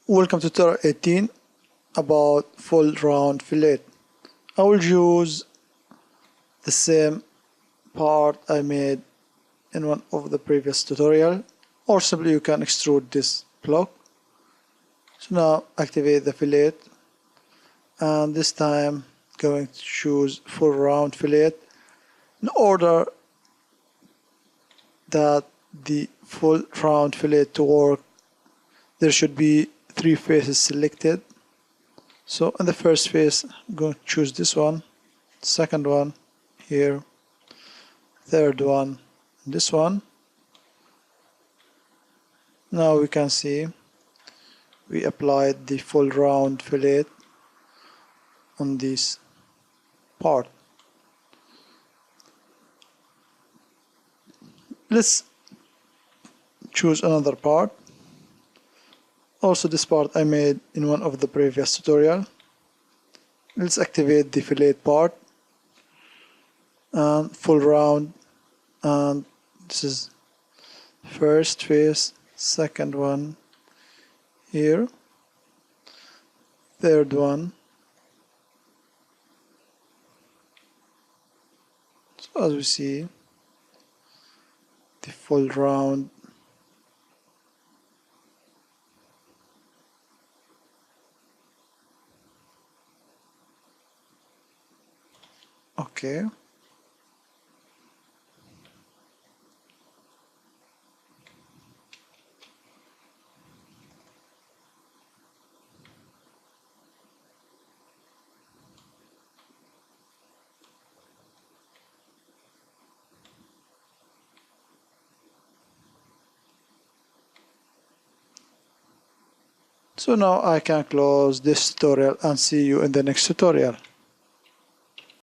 Welcome to tutorial 18 about full round fillet. I will use the same part I made in one of the previous tutorial, or simply you can extrude this block. So now activate the fillet, and this time going to choose full round fillet. In order that the full round fillet to work, there should be 3 faces selected. So in the first face, I'm going to choose this one, second one here, third one, this one. Now we can see we applied the full round fillet on this part. Let's choose another part. Also, this part I made in one of the previous tutorial. Let's activate the fillet part and full round, and this is first face, second one here, third one. So as we see, the full round. Okay. So now I can close this tutorial and see you in the next tutorial.